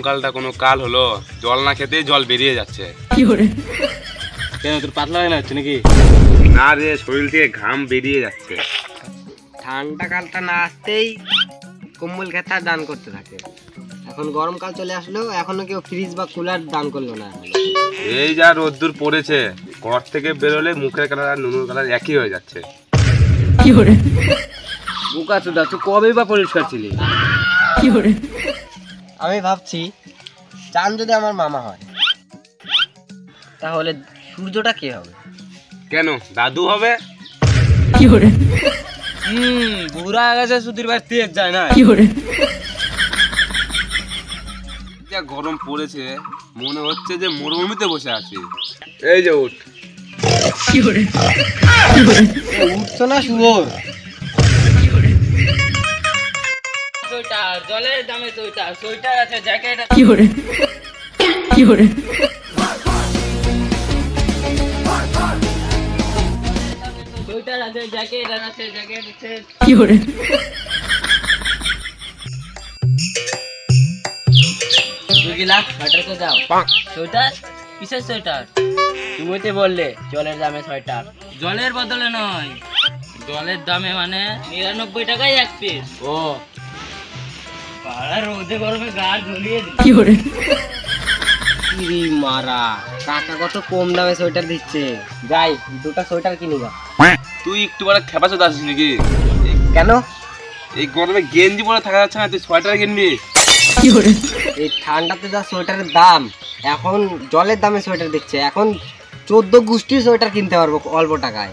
গরমকালটা কোনো কাল হলো, জল না খেতেই জল বেরিয়ে যাচ্ছে। কেন তোর পাতলা হয়ে যাচ্ছে নাকি? না রে, শরীর থেকে ঘাম বেরিয়ে যাচ্ছে। ঠান্ডা কালটা না আসতেই কম্বল খেতা দান করতে থাকে। এখন গরমকাল চলে আসলো, এখনো কেউ ফ্রিজ বা কুলার দান করলো না। এই যা রোদ্দুর পড়েছে, ঘর থেকে বেরোলে মুখের কালার আর নুনুর কালার একই হয়ে যাচ্ছে। বোকা চোদা, তুই কবে বা পরিষ্কার ছিলি? আমি ভাবছি চাঁদ যদি আমার মামা হয় তাহলে সূর্যটা কে হবে? কেন, দাদু হবে? বুড়া গেছে, সুধীর ভাই তেজ যায় না। যা গরম পড়েছে, মনে হচ্ছে যে মরুভূমিতে বসে আছি। এই যে উঠ। উঠছো না শুয়োর? সোয়েটার, জলের দামে সোয়েটার, সোয়েটার আছে, জ্যাকেট আছে। সোয়েটার আছে, জ্যাকেট আছে, জ্যাকেট আছে। সোয়েটার তো দাও। সোয়েটার কিসের সোয়েটার? তুমি তো বললে জলের দামে সোয়েটার। জলের বদলে নয়, জলের দামে মানে 99 টাকায় এক পিস। ও পাড়া রোদে গরমে গা ঝুলিয়ে ইরি মারা, টাকা কত কম দামে সোয়েটার দিচ্ছে। যাই দুটো সোয়েটার কিনি গা। তুই একটু বড় খেপা চোদা আছিস নাকি? কেন? এই গরমে গেঞ্জি পরে থাকা যাচ্ছে না, তুই সোয়েটার কিনবি? এই ঠান্ডাতে যা সোয়েটারের দাম, এখন জলের দামে সোয়েটার দিচ্ছে। এখন 14 গোষ্ঠীর সোয়েটার কিনতে পারবো অল্প টাকায়।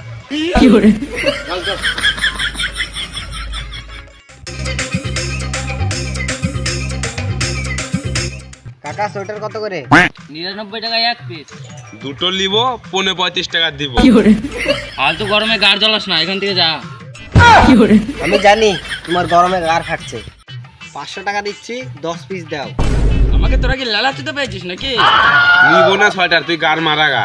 কাকা সোয়েটার কত করে? 99 টাকায় এক পিস। দুটো নিব, 35 টাকা দিব। আর তো গরমে গাড় জ্বলাস না, এখান থেকে যা। আমি জানি তোমার গরমে গাড় ফাটছে। 500 টাকা দিচ্ছি, 10 পিস দাও। আমাকে তোরা কি লালা চুতে পেয়েছিস নাকি? নিব না সোয়েটার, তুই গার মারা গা।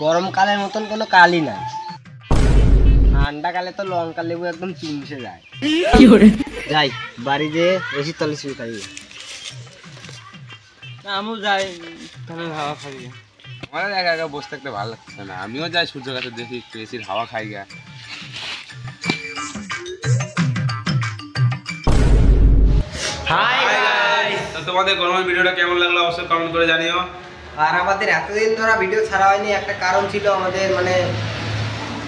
গরমকালের মতন কোনো কালই নাই। ঠান্ডাকালে তো লঙ্কা লেবু একদম চুমসে যায়। যাই বাড়ি যেয়ে এসি তলে শুয়ে থাকি। আমিও যাই, তাহলে হাওয়া খাবি। আমার একা একা বসে থাকতে ভালো লাগছে না, আমিও যাই সূর্যের কাছে, দেখি একটু এসির হাওয়া খাই গা। তো তোমাদের গরমের ভিডিওটা কেমন লাগলো অবশ্যই কমেন্ট করে জানিও। আর আমাদের এতদিন ধরে ভিডিও ছাড়া হয়নি, একটা কারণ ছিল, আমাদের মানে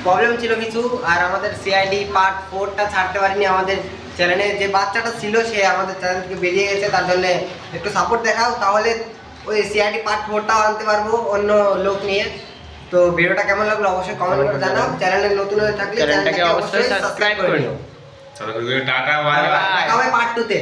প্রবলেম ছিল কিছু। আর আমাদের সিআইডি পার্ট 4টা ছাড়তে পারিনি। আমাদের চ্যানেলে যে বাচ্চাটা ছিল সে আমাদের চ্যানেল থেকে বেরিয়ে গেছে, তার জন্য একটু সাপোর্ট দেখাও, তাহলে ওই সিআইডি পার্ট 4টাও আনতে পারবো অন্য লোক নিয়ে। তো ভিডিওটা কেমন লাগলো অবশ্যই কমেন্ট করে জানাও। চ্যানেলে নতুন হয়ে থাকলে চ্যানেলটাকে অবশ্যই সাবস্ক্রাইব করে নিও। চলো টাটা, বাই বাই। দেখা হবে পার্ট 2 তে।